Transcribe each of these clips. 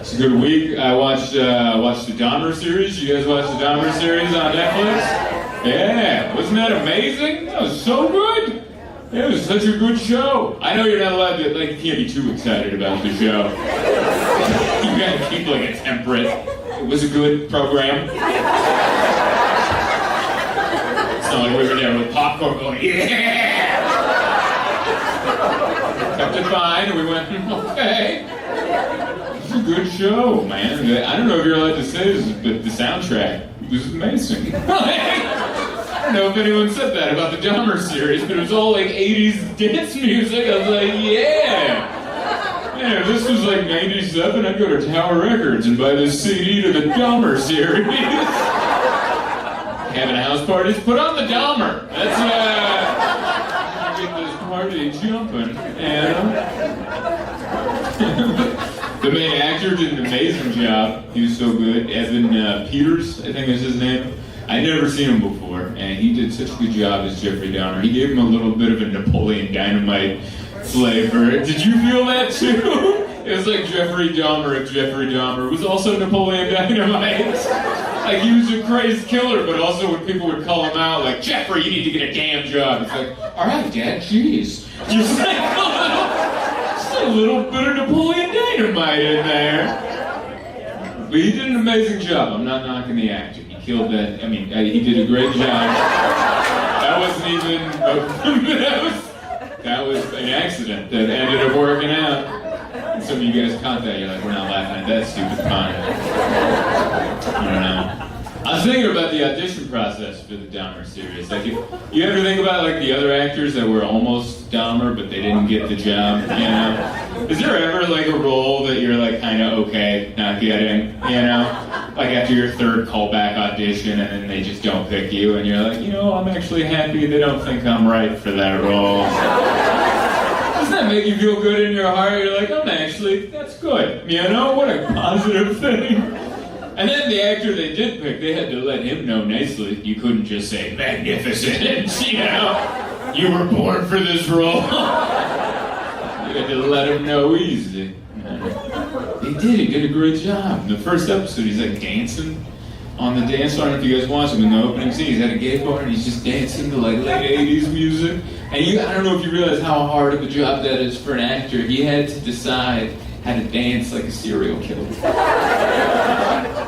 It's a good week. I watched the Dahmer series. You guys watch the Dahmer series on Netflix? Yeah, wasn't that amazing? That was so good. It was such a good show. I know you're not allowed to, like, you can't be too excited about the show. You gotta keep, like, a temperate. It was a good program. It's not like we were there with popcorn going, yeah! Kept it fine, and we went, okay. It's a good show, man. I don't know if you're allowed to say this, but the soundtrack was amazing. I don't know if anyone said that about the Dahmer series, but it was all like 80s dance music. I was like, yeah! Yeah, if this was like 97, I'd go to Tower Records and buy this CD to the Dahmer series. Having house parties? Put on the Dahmer! That's, get this party jumping, and the main actor did an amazing job. He was so good. Evan Peters, I think is his name. I'd never seen him before, and he did such a good job as Jeffrey Dahmer. He gave him a little bit of a Napoleon Dynamite flavor. Did you feel that too? It was like Jeffrey Dahmer if Jeffrey Dahmer was also Napoleon Dynamite. Like, he was a crazed killer, but also when people would call him out, like, Jeffrey, you need to get a damn job. It's like, all right, Dad, jeez. Just like a little bit of Napoleon Dynamite in there. But he did an amazing job. I'm not knocking the actor. He killed that. I mean, he did a great job. That wasn't even. That was an accident that ended up working out. And some of you guys caught that. You're like, we're not laughing at that stupid pun. I don't know. I was thinking about the audition process for the Dahmer series. Like, you ever think about like the other actors that were almost Dahmer but they didn't get the job? You know, is there ever like a role that you're like kind of okay not getting? You know, like after your third callback audition and then they just don't pick you and you're like, you know, I'm actually happy they don't think I'm right for that role. Doesn't that make you feel good in your heart? You're like, that's good. You know, what a positive thing. And then the actor they did pick, they had to let him know nicely. You couldn't just say, magnificent, you know? You were born for this role. You had to let him know easy. He did a great job. In the first episode, he's like dancing on the dance floor. I don't know if you guys watch him in the opening scene. He's at a gay bar and he's just dancing to like late 80s music. And I don't know if you realize how hard of a job that is for an actor. He had to decide how to dance like a serial killer.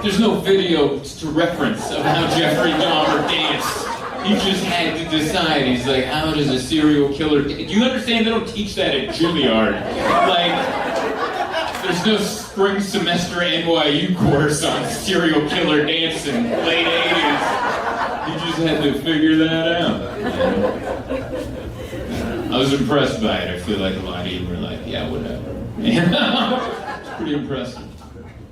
There's no video to reference of how Jeffrey Dahmer danced. He just had to decide. He's like, how does a serial killer dance? Do you understand they don't teach that at Juilliard? Like, there's no spring semester NYU course on serial killer dancing late 80s. He just had to figure that out. I was impressed by it. I feel like a lot of you were like, yeah, whatever. It's pretty impressive.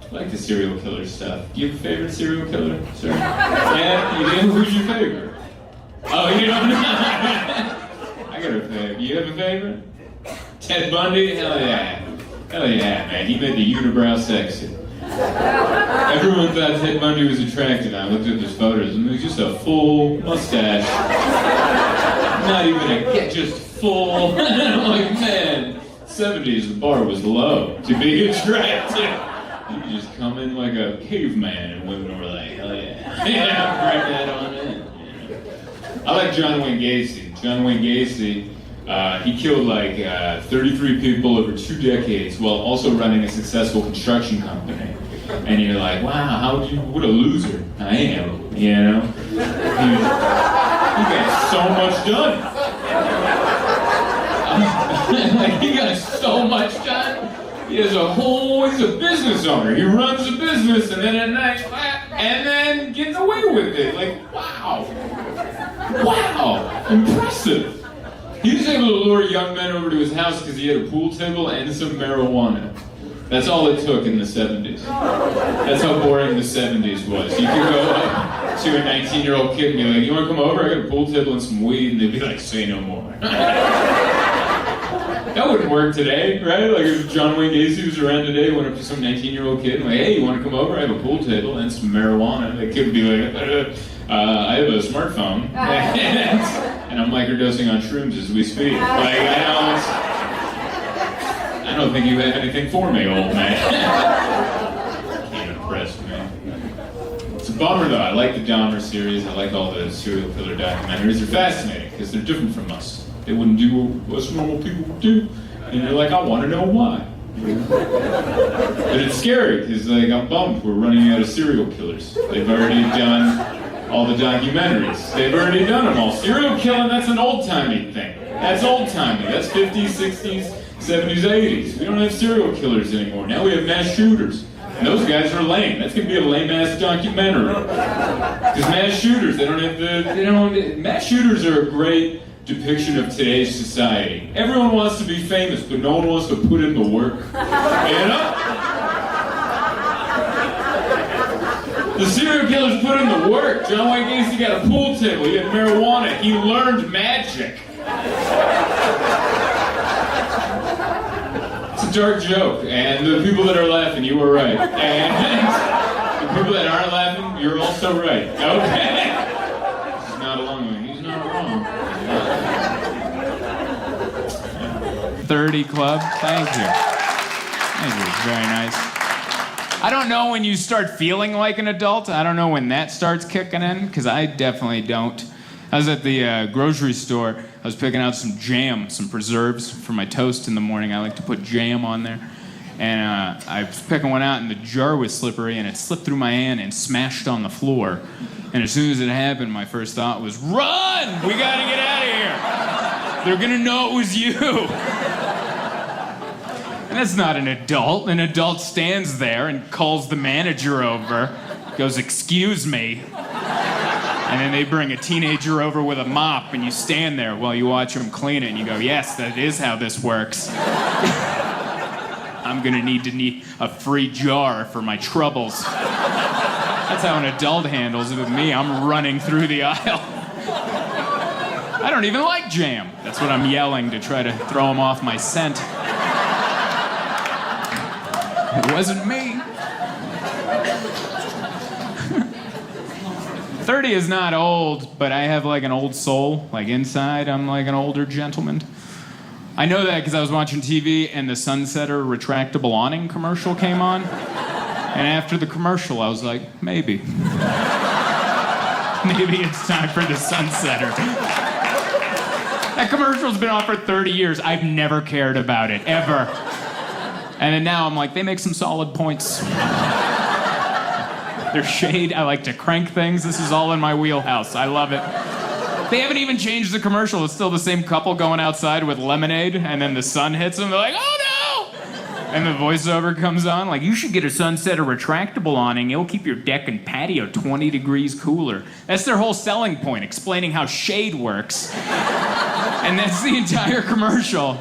I like the serial killer stuff. Do you have a favorite serial killer, sir? Yeah, you do? Who's your favorite? Oh, you don't know? I got a favorite. You have a favorite? Ted Bundy? Hell yeah. Hell yeah, man. He made the unibrow sexy. Everyone thought Ted Bundy was attractive. I looked at his photos and it was just a full mustache. Not even just full. I'm like, man, 70s, the bar was low to be attractive. You could just come in like a caveman and women were like, hell yeah. Yeah, bring that on in. Yeah. I like John Wayne Gacy. John Wayne Gacy, he killed like 33 people over 2 decades while also running a successful construction company. And you're like, wow, what a loser I am, you know? He got so much done. Like, he got so much done. He's a business owner. He runs a business and then at night, and then gets away with it. Like, wow. Wow, impressive. He was able to lure young men over to his house because he had a pool table and some marijuana. That's all it took in the 70s. That's how boring the 70s was. You could go up to a 19-year-old kid and be like, you want to come over? I got a pool table and some weed. And they'd be like, say no more. That wouldn't work today, right? Like if John Wayne Gacy was around today, went up to some 19-year-old kid and like, hey, you want to come over? I have a pool table and some marijuana. The kid would be like, I have a smartphone and I'm microdosing on shrooms as we speak. Like, I don't think you have anything for me, old man. bummer though. I like the Dahmer series. I like all the serial killer documentaries. They're fascinating because they're different from us. They wouldn't do what us normal people would do. And you're like, I want to know why. But it's scary because like I'm bummed we're running out of serial killers. They've already done all the documentaries. They've already done them all. Serial killing, that's an old-timey thing. That's old-timey. That's 50s, 60s, 70s, 80s. We don't have serial killers anymore. Now we have mass shooters. And those guys are lame. That's gonna be a lame-ass documentary. Because mass shooters, mass shooters are a great depiction of today's society. Everyone wants to be famous, but no one wants to put in the work. You know? The serial killers put in the work. John Wayne Gacy got a pool table. He had marijuana. He learned magic. It's a dark joke, and the people that are laughing, you were right. And the people that aren't laughing, you're also right. Okay? He's not alone. He's not wrong. 30 Club. Thank you. Thank you. Very nice. I don't know when you start feeling like an adult. I don't know when that starts kicking in, because I definitely don't. I was at the grocery store. I was picking out some jam, some preserves for my toast in the morning. I like to put jam on there. And I was picking one out, and the jar was slippery, and it slipped through my hand and smashed on the floor. And as soon as it happened, my first thought was, run! We gotta get out of here! They're gonna know it was you! And that's not an adult. An adult stands there and calls the manager over, goes, excuse me. And then they bring a teenager over with a mop, and you stand there while you watch them clean it, and you go, yes, that is how this works. I'm gonna need a free jar for my troubles. That's how an adult handles it. With me, I'm running through the aisle. I don't even like jam. That's what I'm yelling to try to throw him off my scent. It wasn't me. 30 is not old, but I have like an old soul. Like inside, I'm like an older gentleman. I know that because I was watching TV and the Sunsetter retractable awning commercial came on. And after the commercial, I was like, maybe. Maybe it's time for the Sunsetter. That commercial's been on for 30 years. I've never cared about it, ever. And then now I'm like, they make some solid points. They're shade. I like to crank things. This is all in my wheelhouse. I love it. They haven't even changed the commercial. It's still the same couple going outside with lemonade, and then the sun hits them. They're like, oh no! And the voiceover comes on, like, you should get a Sunsetter retractable awning. It'll keep your deck and patio 20 degrees cooler. That's their whole selling point, explaining how shade works. And that's the entire commercial.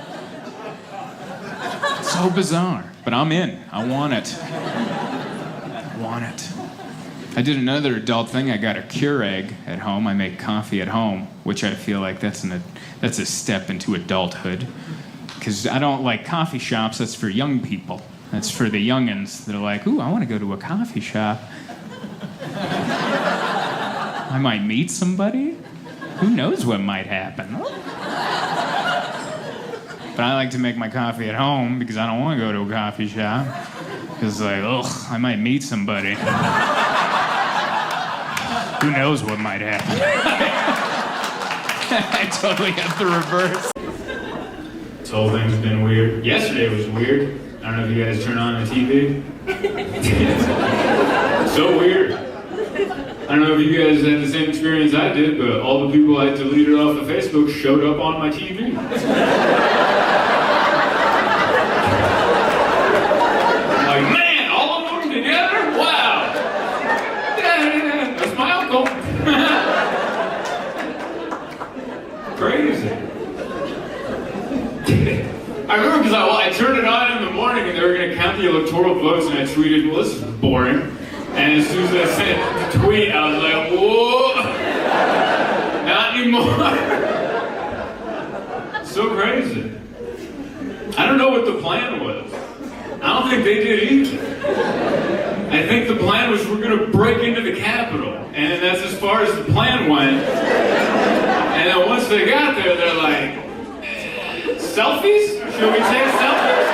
So bizarre, but I'm in. I want it. I want it. I did another adult thing. I got a Keurig at home. I make coffee at home, which I feel like that's a step into adulthood. Because I don't like coffee shops. That's for young people. That's for the youngins that are like, ooh, I want to go to a coffee shop. I might meet somebody. Who knows what might happen? But I like to make my coffee at home because I don't want to go to a coffee shop. Because, like, ugh, I might meet somebody. Who knows what might happen? I totally have the reverse. This whole thing's been weird. Yesterday was weird. I don't know if you guys turn on the TV. So weird. I don't know if you guys had the same experience I did, but all the people I deleted off of Facebook showed up on my TV. Like, man, all of them together? Wow. That's my uncle. Crazy. I remember because I turned it on in the morning and they were going to count the electoral votes, and I tweeted, well, this is boring. And as soon as I sent the tweet, I was like, whoa, not anymore. So crazy. I don't know what the plan was. I don't think they did either. I think the plan was we're going to break into the Capitol. And that's as far as the plan went. And then once they got there, they're like, selfies? Should we take selfies?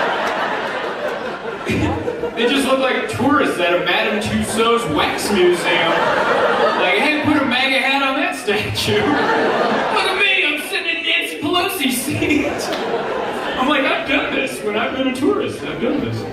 They just look like tourists at a Madame Tussauds wax museum. you. Look at me, I'm sitting in Nancy Pelosi's seat. I'm like, I've done this when I've been a tourist. I've done this.